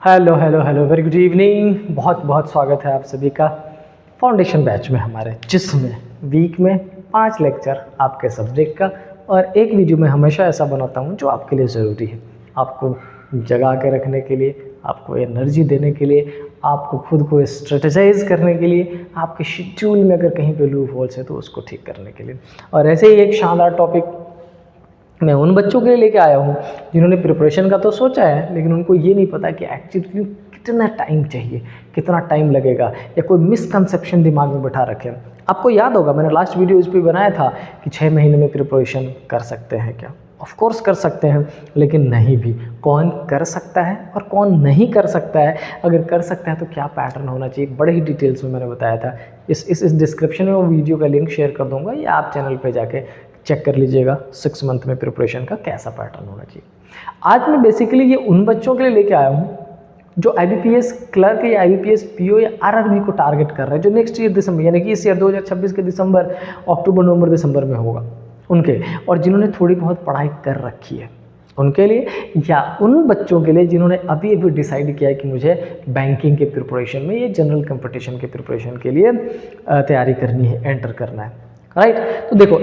Hello hello hello very good evening. बहुत बहुत स्वागत है आप सभी का फाउंडेशन बैच में हमारे, जिसमें वीक में 5 लेक्चर आपके सब्जेक्ट का और एक वीडियो में हमेशा ऐसा बनाता हूँ जो आपके लिए ज़रूरी है, आपको जगा के रखने के लिए, आपको एनर्जी देने के लिए, आपको खुद को स्ट्रेटेजाइज करने के लिए, आपके शेड्यूल में अगर कहीं पे लूप होल्स है तो उसको ठीक करने के लिए। और ऐसे ही एक शानदार टॉपिक मैं उन बच्चों के लिए लेके आया हूँ जिन्होंने प्रिपरेशन का तो सोचा है, लेकिन उनको ये नहीं पता कि एक्चुअली कितना टाइम चाहिए, कितना टाइम लगेगा, या कोई मिसकंसेप्शन दिमाग में बैठा रखे। आपको याद होगा मैंने लास्ट वीडियो इस पर बनाया था कि 6 महीने में प्रिपरेशन कर सकते हैं क्या। ऑफ कोर्स कर सकते हैं, लेकिन नहीं भी। कौन कर सकता है और कौन नहीं कर सकता है, अगर कर सकता है तो क्या पैटर्न होना चाहिए, बड़े ही डिटेल्स में मैंने बताया था। इस डिस्क्रिप्शन में वो वीडियो का लिंक शेयर कर दूंगा, या आप चैनल पे जाके चेक कर लीजिएगा 6 मंथ में प्रिपरेशन का कैसा पैटर्न होना चाहिए। आज मैं बेसिकली ये उन बच्चों के लिए लेके आया हूँ जो IBPS क्लर्क या IBPS PO या RRB को टारगेट कर रहे हैं, जो नेक्स्ट ईयर दिसंबर, यानी कि इस ईयर 2026 के दिसंबर, अक्टूबर, नवंबर, दिसंबर में होगा उनके, और जिन्होंने थोड़ी बहुत पढ़ाई कर रखी है उनके लिए, या उन बच्चों के लिए जिन्होंने अभी अभी डिसाइड किया है कि मुझे बैंकिंग के प्रिपरेशन में, ये जनरल कंपटीशन के प्रिपरेशन के लिए तैयारी करनी है, एंटर करना है, राइट। तो देखो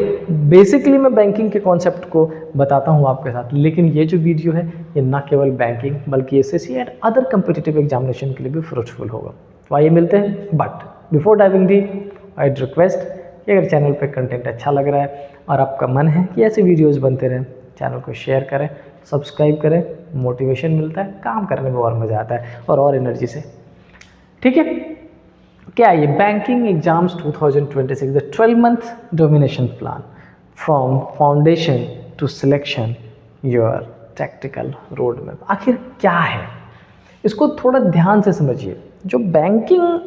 बेसिकली मैं बैंकिंग के कॉन्सेप्ट को बताता हूँ आपके साथ, लेकिन ये जो वीडियो है ये ना केवल बैंकिंग बल्कि SSC and other competitive examination के लिए भी फ्रूटफुल होगा। तो आइए मिलते हैं, but before diving deep I request कि अगर चैनल पे कंटेंट अच्छा लग रहा है और आपका मन है कि ऐसे वीडियोस बनते रहें, चैनल को शेयर करें, सब्सक्राइब करें, मोटिवेशन मिलता है, काम करने में और मज़ा आता है और एनर्जी से, ठीक है। क्या ये banking exams 2026 the 12 month domination plan from foundation to selection your tactical road map, आखिर क्या है, इसको थोड़ा ध्यान से समझिए। जो बैंकिंग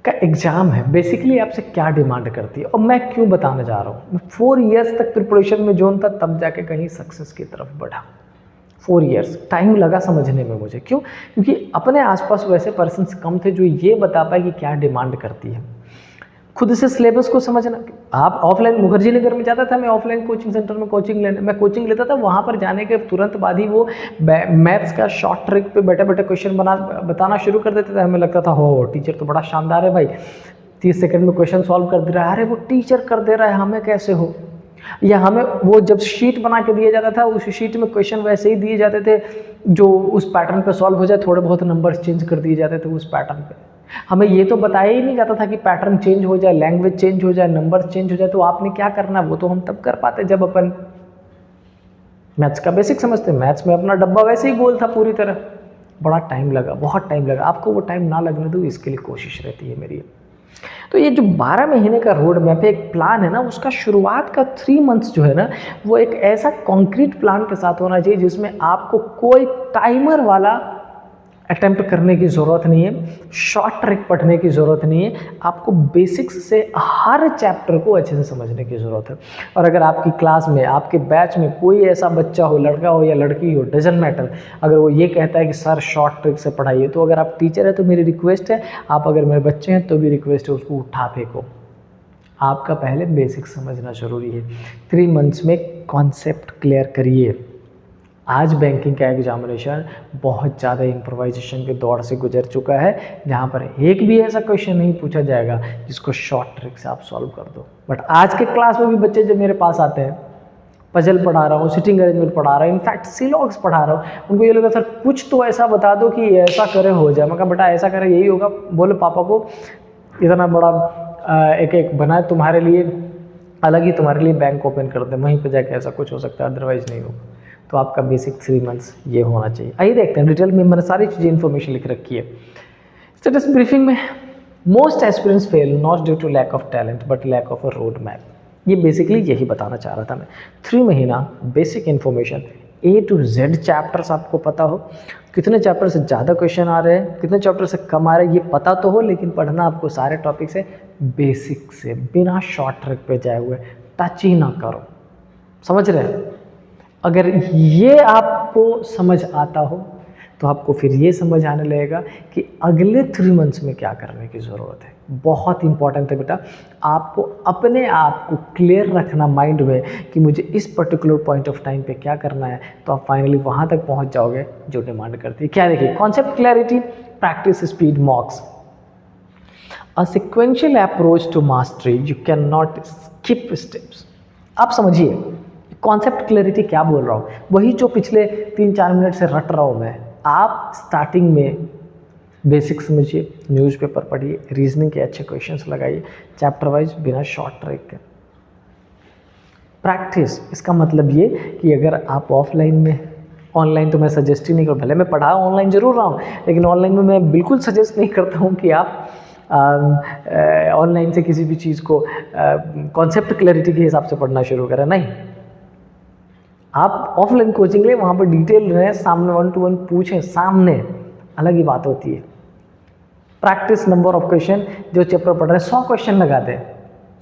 का एग्ज़ाम है बेसिकली आपसे क्या डिमांड करती है, और मैं क्यों बताने जा रहा हूँ। मैं 4 इयर्स तक प्रिपरेशन में जोन था, तब जाके कहीं सक्सेस की तरफ बढ़ा। 4 इयर्स टाइम लगा समझने में मुझे, क्यों? क्योंकि अपने आसपास वैसे पर्सन्स कम थे जो ये बता पाए कि क्या डिमांड करती है। खुद से सिलेबस को समझना। आप ऑफलाइन मुखर्जी नगर में जाता था, मैं ऑफलाइन कोचिंग सेंटर में कोचिंग लेने, मैं कोचिंग लेता था, वहाँ पर जाने के तुरंत बाद ही वो मैथ्स का शॉर्ट ट्रिक पे बैठे बैठे क्वेश्चन बताना शुरू कर देते थे। हमें लगता था हो टीचर तो बड़ा शानदार है भाई, 30 सेकंड में क्वेश्चन सॉल्व कर दे रहा है, अरे वो टीचर कर दे रहा है, हमें कैसे हो। या हमें वो जब शीट बना के दिया जाता था, उस शीट में क्वेश्चन वैसे ही दिए जाते थे जो उस पैटर्न पे सॉल्व हो जाए, थोड़े बहुत नंबर्स चेंज कर दिए जाते थे उस पैटर्न पे। हमें ये तो बताया ही नहीं जाता था कि पैटर्न चेंज हो जाए, लैंग्वेज चेंज हो जाए, नंबर चेंज हो जाए तो आपने क्या करना है। वो तो हम तब कर पाते जब अपन मैथ्स का बेसिक समझते। मैथ्स में अपना डब्बा वैसे ही गोल था पूरी तरह। बड़ा टाइम लगा, बहुत टाइम लगा। आपको वो टाइम ना लगने दो, इसके लिए कोशिश रहती है मेरी। तो ये जो 12 महीने का रोड मैप है, एक प्लान है ना, उसका शुरुआत का 3 मंथ्स जो है ना, वो एक ऐसा कॉन्क्रीट प्लान के साथ होना चाहिए जिसमें आपको कोई टाइमर वाला अटेम्प्ट करने की ज़रूरत नहीं है, शॉर्ट ट्रिक पढ़ने की ज़रूरत नहीं है। आपको बेसिक्स से हर चैप्टर को अच्छे से समझने की ज़रूरत है। और अगर आपकी क्लास में, आपके बैच में कोई ऐसा बच्चा हो, लड़का हो या लड़की हो, डजंट मैटर, अगर वो ये कहता है कि सर शॉर्ट ट्रिक से पढ़ाइए, तो अगर आप टीचर है तो मेरी रिक्वेस्ट है, आप अगर मेरे बच्चे हैं तो भी रिक्वेस्ट है, उसको उठा फेंको। आपका पहले बेसिक समझना ज़रूरी है। 3 मंथ्स में कॉन्सेप्ट क्लियर करिए। आज बैंकिंग का एग्जामिनेशन बहुत ज़्यादा इम्प्रोवाइजेशन के दौर से गुजर चुका है, जहाँ पर एक भी ऐसा क्वेश्चन नहीं पूछा जाएगा जिसको शॉर्ट ट्रिक से आप सॉल्व कर दो। बट आज के क्लास में भी बच्चे जब मेरे पास आते हैं, पजल पढ़ा रहा हूँ, सिटिंग अरेंजमेंट पढ़ा रहा हूँ, इनफैक्ट सीलॉग्स पढ़ा रहा हूँ, उनको ये लगा सर कुछ तो ऐसा बता दो कि ऐसा करे हो जाए। मैं कहा बेटा ऐसा करे यही होगा। बोले पापा को इतना बड़ा एक बना है तुम्हारे लिए, अलग ही तुम्हारे लिए बैंक ओपन कर दे, वहीं पर जाके ऐसा कुछ हो सकता है, अदरवाइज नहीं होगा। तो आपका बेसिक 3 मंथ्स ये होना चाहिए। आइए देखते हैं डिटेल में, मैंने सारी चीज़ें इन्फॉर्मेशन लिख रखी है। स्टेटस ब्रीफिंग में most aspirants fail not due to lack of talent but lack of a road map. ये बेसिकली यही बताना चाह रहा था मैं। 3 महीना basic information, A to Z chapters आपको पता हो, कितने चैप्टर से ज़्यादा क्वेश्चन आ रहे हैं, कितने चैप्टर से कम आ रहे हैं, ये पता तो हो, लेकिन पढ़ना आपको सारे टॉपिक से बेसिक से, बिना शॉर्ट ट्रिक पे जाए हुए, टच ही ना करो। समझ रहे हैं? अगर ये आपको समझ आता हो तो आपको फिर ये समझ आने लगेगा कि अगले 3 मंथ्स में क्या करने की ज़रूरत है, बहुत इंपॉर्टेंट है बेटा। आपको अपने आप को क्लियर रखना माइंड में कि मुझे इस पर्टिकुलर पॉइंट ऑफ टाइम पे क्या करना है, तो आप फाइनली वहाँ तक पहुँच जाओगे जो डिमांड करती है। क्या देखिए, concept clarity, practice speed, mocks, a sequential approach to mastery, you can not skip steps. आप समझिए कॉन्सेप्ट क्लैरिटी क्या बोल रहा हूँ, वही जो पिछले 3-4 मिनट से रट रहा हूँ मैं। आप स्टार्टिंग में बेसिक समझिए, न्यूज़पेपर पढ़िए, रीजनिंग के अच्छे क्वेश्चंस लगाइए, चैप्टर वाइज बिना शॉर्ट ट्रिक के। प्रैक्टिस, इसका मतलब ये कि अगर आप ऑफलाइन में, ऑनलाइन तो मैं सजेस्ट ही नहीं करूँ, भले मैं पढ़ा ऑनलाइन जरूर रहा हूँ, लेकिन ऑनलाइन में मैं बिल्कुल सजेस्ट नहीं करता हूँ कि आप ऑनलाइन से किसी भी चीज़ को कॉन्सेप्ट क्लैरिटी के हिसाब से पढ़ना शुरू करें। नहीं, आप ऑफलाइन कोचिंग ले, वहाँ पर डिटेल रहें, सामने 1-to-1 पूछें, सामने, अलग ही बात होती है। प्रैक्टिस नंबर ऑफ क्वेश्चन, जो चैप्टर पढ़ रहे हैं 100 क्वेश्चन लगा दें,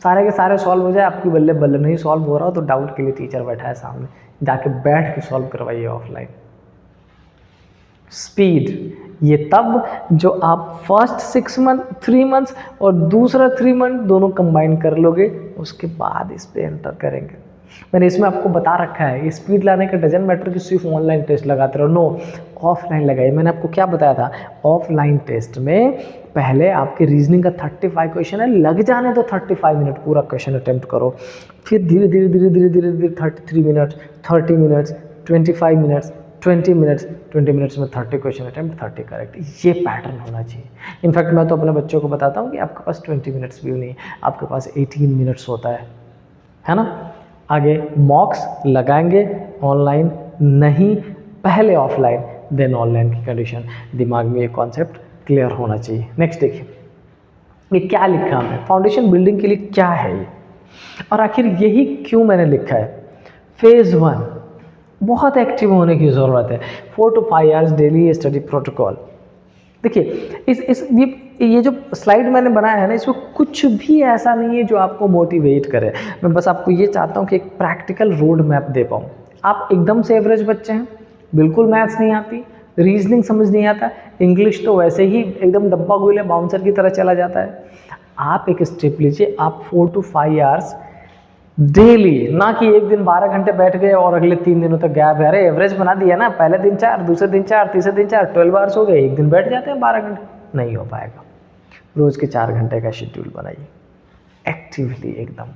सारे के सारे सॉल्व हो जाए, आपकी बल्ले बल्ले। नहीं सॉल्व हो रहा हो तो डाउट के लिए टीचर बैठा है सामने, जाके बैठ के सॉल्व करवाइए ऑफलाइन। स्पीड, ये तब जो आप फर्स्ट 3 मंथ्स और दूसरा 3 मंथ दोनों कंबाइन कर लोगे, उसके बाद इस पे एंटर करेंगे। मैंने इसमें आपको बता रखा है, स्पीड लाने का डजन मैटर कि सिर्फ ऑनलाइन टेस्ट लगाते रहो, नो, ऑफलाइन लगाइए। मैंने आपको क्या बताया था, ऑफलाइन टेस्ट में पहले आपके रीजनिंग का 35 क्वेश्चन है, लग जाने तो 35 मिनट पूरा क्वेश्चन अटेम्प्ट करो, फिर धीरे धीरे धीरे धीरे धीरे धीरे 33 minute, 30 minutes, 25 minutes, 20 minutes, 20 minutes में 30 क्वेश्चन अटेम्प्ट, 30 करेक्ट। ये पैटर्न होना चाहिए। इनफैक्ट मैं तो अपने बच्चों को बताता हूँ कि आपके पास 20 मिनट्स भी नहीं, आपके पास 18 मिनट्स होता है ना। आगे मॉक्स लगाएंगे, ऑनलाइन नहीं, पहले ऑफलाइन देन ऑनलाइन की कंडीशन। दिमाग में ये कॉन्सेप्ट क्लियर होना चाहिए। नेक्स्ट देखिए, ये क्या लिखा हमने, फाउंडेशन बिल्डिंग के लिए क्या है ये, और आखिर यही क्यों मैंने लिखा है। फेज 1, बहुत एक्टिव होने की ज़रूरत है। 4 to 5 hours daily study protocol. देखिए ये जो स्लाइड मैंने बनाया है ना, इसमें कुछ भी ऐसा नहीं है जो आपको मोटिवेट करे। मैं बस आपको ये चाहता हूँ कि एक प्रैक्टिकल रोड मैप दे पाऊँ। आप एकदम से एवरेज बच्चे हैं, बिल्कुल मैथ्स नहीं आती, रीजनिंग समझ नहीं आता, इंग्लिश तो वैसे ही एकदम डब्बा गोले बाउंसर की तरह चला जाता है। आप एक स्टेप लीजिए, आप 4 to 5 आवर्स डेली, ना कि एक दिन 12 घंटे बैठ गए और अगले 3 दिनों तक गैप है। अरे एवरेज बना दिया ना, पहले दिन 4, दूसरे दिन 4, तीसरे दिन 4, 12 आवर्स हो गए, एक दिन बैठ जाते हैं 12 घंटे, नहीं हो पाएगा। रोज के 4 घंटे का शेड्यूल बनाइए, एक्टिवली एकदम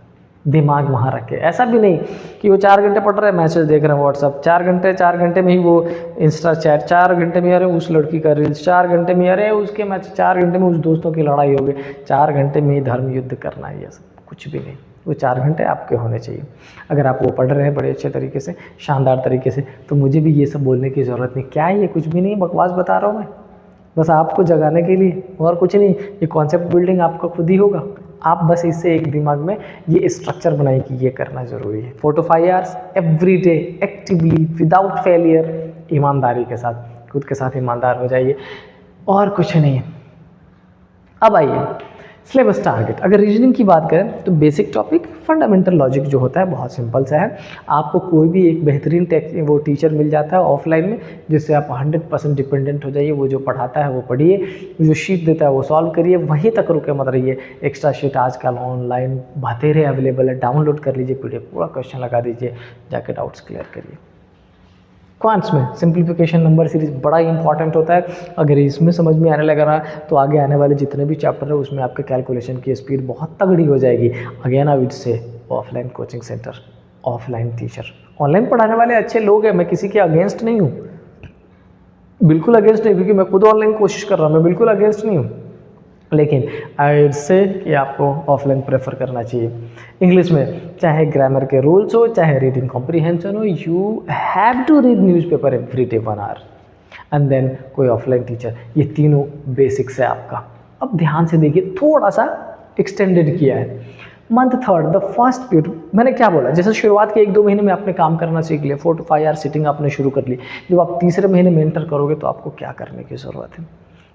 दिमाग वहाँ रखे। ऐसा भी नहीं कि वो 4 घंटे पढ़ रहे हैं, मैसेज देख रहे हैं व्हाट्सअप, 4 घंटे में ही वो इंस्टा चैट, 4 घंटे में अरे उस लड़की का रील्स, 4 घंटे में अरे उसके मैच, 4 घंटे में उस दोस्तों की लड़ाई हो गई, 4 घंटे में ही धर्म युद्ध करना है। ये सब कुछ भी नहीं, वो 4 घंटे आपके होने चाहिए। अगर आप वो पढ़ रहे हैं बड़े अच्छे तरीके से, शानदार तरीके से, तो मुझे भी ये सब बोलने की ज़रूरत नहीं। क्या है ये, कुछ भी नहीं, बकवास बता रहा हूँ मैं, बस आपको जगाने के लिए, और कुछ नहीं। ये कॉन्सेप्ट बिल्डिंग आपका खुद ही होगा। आप बस इससे एक दिमाग में ये स्ट्रक्चर बनाइए कि ये करना ज़रूरी है। 4 to 5 hours every day, actively, without failure, ईमानदारी के साथ, खुद के साथ ईमानदार हो जाइए, और कुछ नहीं। अब आइए सिलेबस टारगेट। अगर रीजनिंग की बात करें तो बेसिक टॉपिक, फंडामेंटल लॉजिक जो होता है बहुत सिंपल सा है। आपको कोई भी एक बेहतरीन वो टीचर मिल जाता है ऑफलाइन में, जिससे आप 100% डिपेंडेंट हो जाइए। वो जो पढ़ाता है वो पढ़िए, जो शीट देता है वो सॉल्व करिए, वहीं तक रुके मत रहिए। एक्स्ट्रा शीट आजकल ऑनलाइन बतेरे अवेलेबल है, डाउनलोड कर लीजिए PDF, पूरा क्वेश्चन लगा दीजिए, जाके डाउट्स क्लियर करिए। क्वांट्स में सिंप्लीफिकेशन, नंबर सीरीज बड़ा इंपॉर्टेंट होता है। अगर इसमें समझ में आने लगा रहा तो आगे आने वाले जितने भी चैप्टर है उसमें आपके कैलकुलेशन की स्पीड बहुत तगड़ी हो जाएगी। Again I would say offline coaching centre, offline teacher, online पढ़ाने वाले अच्छे लोग हैं, मैं किसी के अगेंस्ट नहीं हूँ, बिल्कुल अगेंस्ट नहीं, क्योंकि मैं खुद ऑनलाइन कोशिश कर रहा हूँ, मैं बिल्कुल अगेंस्ट नहीं हूँ। लेकिन आई वुड से कि आपको ऑफलाइन प्रेफर करना चाहिए। इंग्लिश में चाहे ग्रामर के रूल्स हो, चाहे रीडिंग कॉम्प्रीहेंशन हो, you have to read newspaper every day 1 hour, and then कोई ऑफलाइन टीचर। ये तीनों बेसिक्स है आपका। अब ध्यान से देखिए, थोड़ा सा एक्सटेंडेड किया है। मंथ 3 द फर्स्ट पीरियड, मैंने क्या बोला, जैसे शुरुआत के 1-2 महीने में आपने काम करना सीख लिया, 4 to 5 आवर सिटिंग आपने शुरू कर ली। जब आप तीसरे महीने में एंटर करोगे तो आपको क्या करने की ज़रूरत है।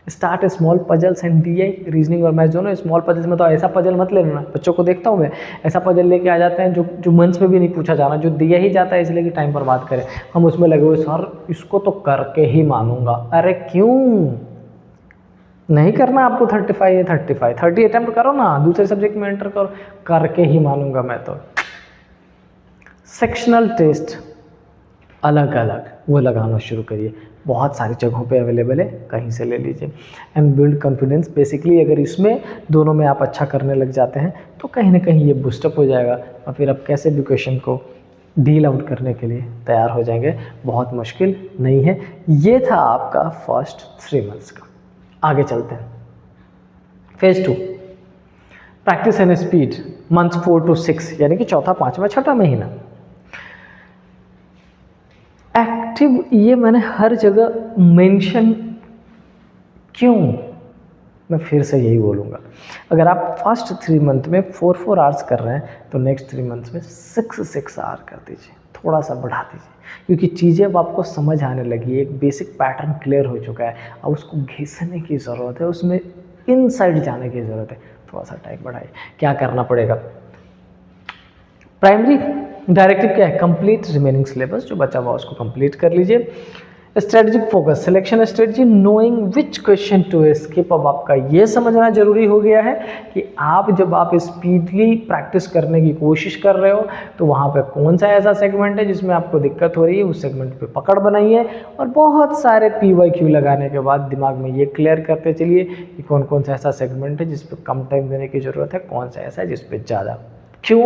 Start small puzzles and DI, reasoning और मैथ दोनों। स्मॉल पजल्स में तो ऐसा पजल मत ले लेना, बच्चों को देखता हूँ मैं ऐसा पजल लेके आ जाते हैं जो मंच में भी नहीं पूछा जाना, जो दिया ही जाता है इसलिए कि टाइम बर्बाद करें। हम उसमें लगे हुए, सर इसको तो करके ही मानूंगा। अरे क्यों, नहीं करना आपको 35 है 35, 30 अटेम्प्ट करो ना, दूसरे सब्जेक्ट में एंटर करो, करके ही मानूंगा मैं तो। सेक्शनल टेस्ट अलग अलग वो लगाना शुरू करिए, बहुत सारी जगहों पे अवेलेबल है, कहीं से ले लीजिए। एंड बिल्ड कॉन्फिडेंस, बेसिकली अगर इसमें दोनों में आप अच्छा करने लग जाते हैं तो कहीं ना कहीं ये बूस्टअप हो जाएगा और फिर आप कैसे भी क्वेश्चन को डील आउट करने के लिए तैयार हो जाएंगे, बहुत मुश्किल नहीं है। ये था आपका फर्स्ट 3 मंथ्स का। आगे चलते हैं phase 2, practice and speed, month 4 to 6 यानी कि चौथा, पांचवा, छठा महीना। एक्टिव, ये मैंने हर जगह मेंशन क्यों, मैं फिर से यही बोलूँगा, अगर आप फर्स्ट 3 मंथ में 4 आवर्स कर रहे हैं तो नेक्स्ट 3 मंथ्स में 6 आवर कर दीजिए, थोड़ा सा बढ़ा दीजिए, क्योंकि चीज़ें अब आपको समझ आने लगी है, एक बेसिक पैटर्न क्लियर हो चुका है, अब उसको घिसने की ज़रूरत है, उसमें इनसाइड जाने की ज़रूरत है, थोड़ा सा टाइम बढ़ाइए। क्या करना पड़ेगा? प्राइमरी डायरेक्टिव क्या है? कंप्लीट रिमेनिंग सिलेबस, जो बचा हुआ उसको कंप्लीट कर लीजिए। Strategic focus, selection strategy, knowing which question to skip. अब आपका ये समझना जरूरी हो गया है कि जब आप स्पीडली प्रैक्टिस करने की कोशिश कर रहे हो तो वहाँ पे कौन सा ऐसा सेगमेंट है जिसमें आपको दिक्कत हो रही है, उस सेगमेंट पे पकड़ बनाइए और बहुत सारे PYQ लगाने के बाद दिमाग में ये क्लियर करते चलिए कि कौन कौन सा ऐसा सेगमेंट है जिस पर कम टाइम देने की ज़रूरत है, कौन सा ऐसा है जिस पर ज़्यादा। क्यों?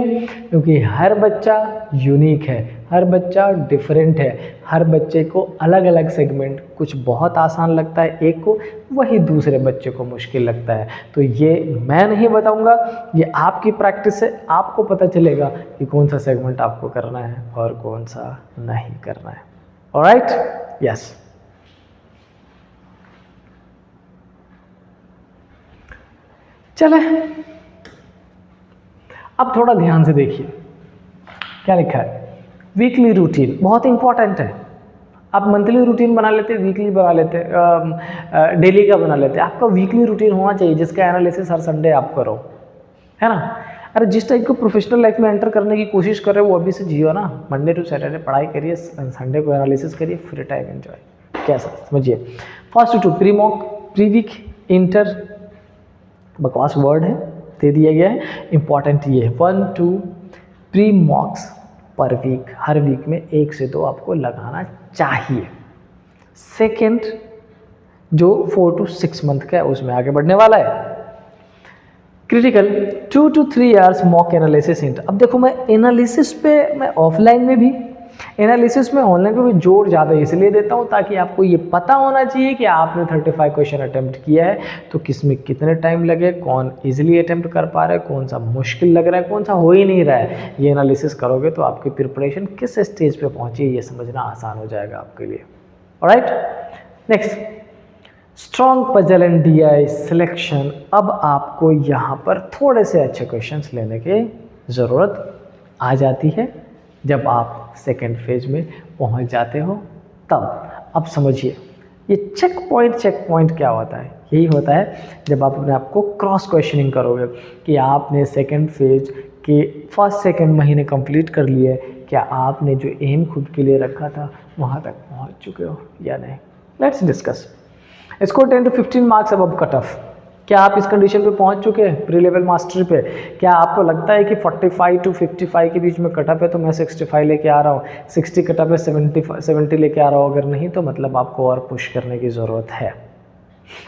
क्योंकि हर बच्चा यूनिक है, हर बच्चा डिफरेंट है, हर बच्चे को अलग अलग सेगमेंट कुछ बहुत आसान लगता है एक को, वही दूसरे बच्चे को मुश्किल लगता है। तो ये मैं नहीं बताऊंगा, ये आपकी प्रैक्टिस से आपको पता चलेगा कि कौन सा सेगमेंट आपको करना है और कौन सा नहीं करना है। Alright, yes. चले अब थोड़ा ध्यान से देखिए क्या लिखा है। वीकली रूटीन बहुत इंपॉर्टेंट है। आप मंथली रूटीन बना लेते, वीकली बना लेते, डेली का बना लेते, आपका वीकली रूटीन होना चाहिए जिसका एनालिसिस हर संडे आप करो, है ना। अरे जिस टाइप को प्रोफेशनल लाइफ में एंटर करने की कोशिश कर रहे हो वो अभी से जियो ना। मंडे टू सैटरडे पढ़ाई करिए, संडे को एनालिसिस करिए, फ्री टाइम एंजॉय। कैसा समझिए। First 2 pre mock, pre week, inter, बकवास वर्ड है, दे दिया गया है, इंपॉर्टेंट ये है 1 2 प्री मॉक्स पर वीक, हर वीक में 1 से 2 आपको लगाना चाहिए। सेकेंड जो 4 to 6 मंथ का है उसमें आगे बढ़ने वाला है। Critical 2 to 3 hours mock analysis inter. अब देखो मैं एनालिसिस पे, मैं ऑफलाइन में भी एनालिसिस में, ऑनलाइन पे भी जोर ज़्यादा इसलिए देता हूँ ताकि आपको ये पता होना चाहिए कि आपने 35 क्वेश्चन अटेम्प्ट किया है तो किस में कितने टाइम लगे, कौन इजीली अटेम्प्ट कर पा रहा है, कौन सा मुश्किल लग रहा है, कौन सा हो ही नहीं रहा है। ये एनालिसिस करोगे तो आपकी प्रिपरेशन किस स्टेज पे पहुंची है ये समझना आसान हो जाएगा आपके लिए। Alright, next strong puzzle and DI selection. अब आपको यहाँ पर थोड़े से अच्छे क्वेश्चंस लेने की ज़रूरत आ जाती है जब आप सेकेंड फेज में पहुँच जाते हो तब। अब समझिए ये चेक पॉइंट क्या होता है? यही होता है जब आप अपने आप को क्रॉस क्वेश्चनिंग करोगे कि आपने सेकेंड फेज के फर्स्ट सेकेंड महीने कंप्लीट कर लिए, क्या आपने जो एम खुद के लिए रखा था वहाँ तक पहुँच चुके हो या नहीं। Let's discuss. Score 10 to 15 marks above cut off. क्या आप इस कंडीशन पे पहुंच चुके हैं प्री लेवल मास्टरी पे? क्या आपको लगता है कि 45 to 55 के बीच में कट ऑफ है तो मैं 65 लेके आ रहा हूँ, 60 कट ऑफ है 70 लेके आ रहा हूँ? अगर नहीं तो मतलब आपको और पुश करने की ज़रूरत है।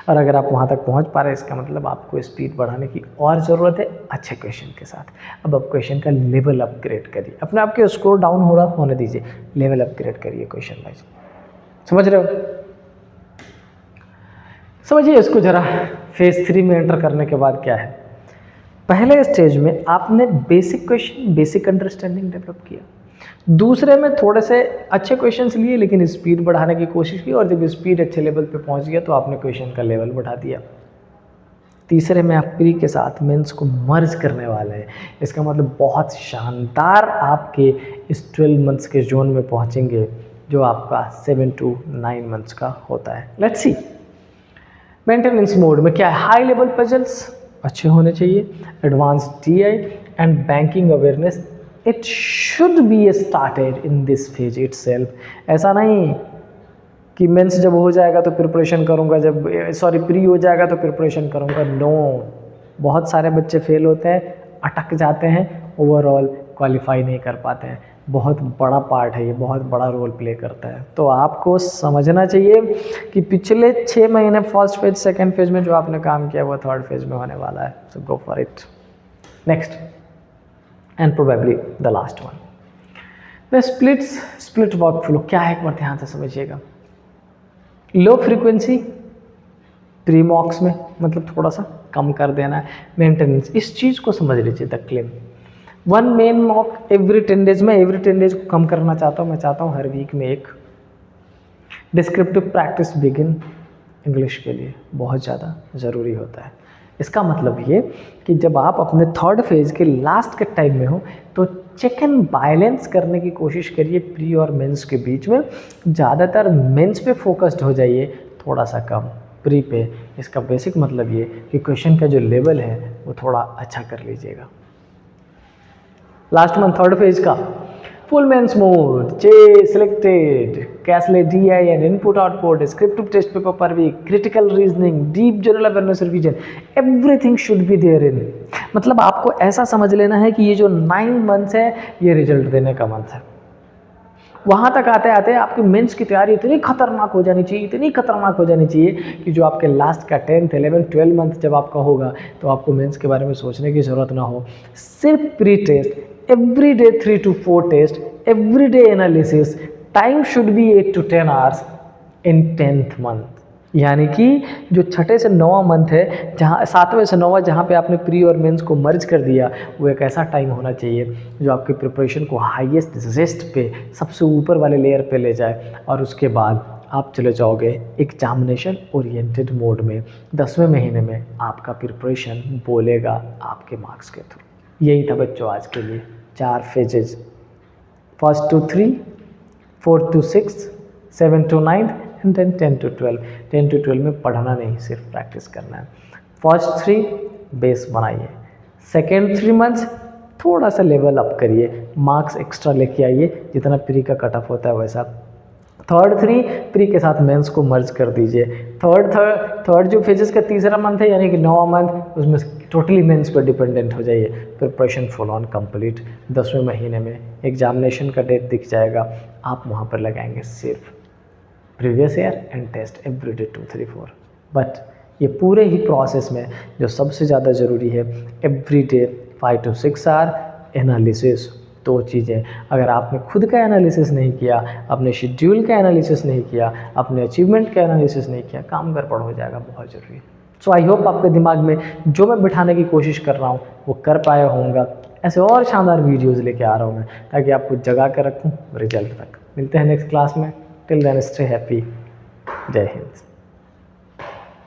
और अगर आप वहाँ तक पहुँच पा रहे हैं इसका मतलब आपको स्पीड बढ़ाने की और ज़रूरत है अच्छे क्वेश्चन के साथ। अब आप क्वेश्चन का लेवल अपग्रेड करिए, अपने आप के स्कोर डाउन हो रहा होने दीजिए, लेवल अपग्रेड करिए क्वेश्चन वाइज। समझ रहे हो? समझिए इसको जरा। फेज 3 में एंटर करने के बाद क्या है? पहले स्टेज में आपने basic question, basic understanding develop किया। दूसरे में थोड़े से अच्छे क्वेश्चंस लिए लेकिन स्पीड बढ़ाने की कोशिश की और जब स्पीड अच्छे लेवल पे पहुंच गया तो आपने क्वेश्चन का लेवल बढ़ा दिया। तीसरे में आप प्री के साथ मेंस को मर्ज करने वाले हैं। इसका मतलब बहुत शानदार आपके इस 12 मंथ्स के जोन में पहुँचेंगे जो आपका 7 to 9 मंथ्स का होता है। Let's see. मेंटेनेंस मोड में क्या है? हाई लेवल पजल्स अच्छे होने चाहिए, advance DI and banking awareness. It should be started in this phase itself. ऐसा नहीं कि मेंस जब हो जाएगा तो प्रिपरेशन करूँगा, जब प्री हो जाएगा तो प्रिपरेशन करूँगा। नो, बहुत सारे बच्चे फेल होते हैं, अटक जाते हैं, ओवरऑल क्वालिफाई नहीं कर पाते हैं। बहुत बड़ा पार्ट है ये, बहुत बड़ा रोल प्ले करता है। तो आपको समझना चाहिए कि पिछले 6 महीने फर्स्ट फेज सेकंड फेज में जो आपने काम किया वो थर्ड फेज में होने वाला है। So go for it. Next and probably the last one, the split workflow. क्या है एक बार ध्यान से समझिएगा। लो फ्रीक्वेंसी प्री मॉक्स में, मतलब थोड़ा सा कम कर देना है। मेंटेनेंस, इस चीज़ को समझ लीजिए। The claim 1 main mock every 10 days में, एवरी 10 डेज को कम करना चाहता हूँ। मैं चाहता हूँ हर वीक में एक। डिस्क्रिप्टिव प्रैक्टिस बिगिन इंग्लिश के लिए बहुत ज़्यादा ज़रूरी होता है। इसका मतलब ये कि जब आप अपने थर्ड फेज के लास्ट के टाइम में हो तो चेक एंड बैलेंस करने की कोशिश करिए प्री और मेंस के बीच में। ज़्यादातर मेंस पे फोकस्ड हो जाइए, थोड़ा सा कम प्री पे। इसका बेसिक मतलब ये कि क्वेश्चन का जो लेवल है वो थोड़ा अच्छा कर लीजिएगा। लास्ट मंथ थर्ड फेज का फुल मेंस मोड, जे selected, caselet DIN, input output, descriptive test paper पर week, critical reasoning, deep general awareness revision, everything should be there in. मतलब आपको ऐसा समझ लेना है कि ये जो 9 मंथ्स है ये रिजल्ट देने का मंथ है। वहाँ तक आते आते आपकी मेंस की तैयारी इतनी खतरनाक हो जानी चाहिए, इतनी खतरनाक हो जानी चाहिए कि जो आपके लास्ट का 10th 11th 12 मंथ जब आपका होगा तो आपको मेंस के बारे में सोचने की ज़रूरत ना हो। सिर्फ pre test, every day 3 to 4 test, every day analysis, time should be 8 to 10 hours in 10th month। यानी कि जो छठे से 9वां मंथ है, जहाँ 7वें से 9वां जहाँ पे आपने प्री और मेंस को मर्ज कर दिया, वो एक ऐसा टाइम होना चाहिए जो आपकी प्रिपरेशन को हाईएस्ट जेस्ट पे, सबसे ऊपर वाले लेयर पे ले जाए। और उसके बाद आप चले जाओगे एग्जामिनेशन ओरिएंटेड मोड में। 10वें महीने में आपका प्रिपरेशन बोलेगा आपके मार्क्स के थ्रू। यही था बच्चों आज के लिए। 4 phases, 1st to 3, 4th to 6, 7th to 9th and then 10 to 12। 10 to 12 में पढ़ना नहीं, सिर्फ प्रैक्टिस करना है। फर्स्ट 3 बेस बनाइए, सेकेंड 3 मंथ्स थोड़ा सा लेवल अप करिए, मार्क्स एक्स्ट्रा लेके आइए, जितना प्री का कट ऑफ होता है वैसा। थर्ड 3 प्री के साथ मेंस को मर्ज कर दीजिए। थर्ड जो फेजेस का तीसरा मंथ है यानी कि 9वां मंथ, उसमें टोटली मेंस पर डिपेंडेंट हो जाइए। Preparation full on complete. 10वें महीने में एग्जामिनेशन का डेट दिख जाएगा, आप वहाँ पर लगाएंगे सिर्फ previous year and test every day 2 3 4। But ये पूरे ही प्रोसेस में जो सबसे ज़्यादा ज़रूरी है, every day 5 to 6 hour analysis. 2 चीज़ें, अगर आपने खुद का एनालिसिस नहीं किया, अपने शेड्यूल का एनालिसिस नहीं किया, अपने अचीवमेंट का एनालिसिस नहीं किया, काम गड़बड़ हो जाएगा, बहुत ज़रूरी है। सो आई होप आपके दिमाग में जो मैं बिठाने की कोशिश कर रहा हूँ वो कर पाया होऊंगा। ऐसे और शानदार वीडियोज़ लेके आ रहा हूँ मैं, ताकि आपको जगा कर रखूँ रिजल्ट तक। मिलते हैं नेक्स्ट क्लास में। Till then stay happy. जय हिंद।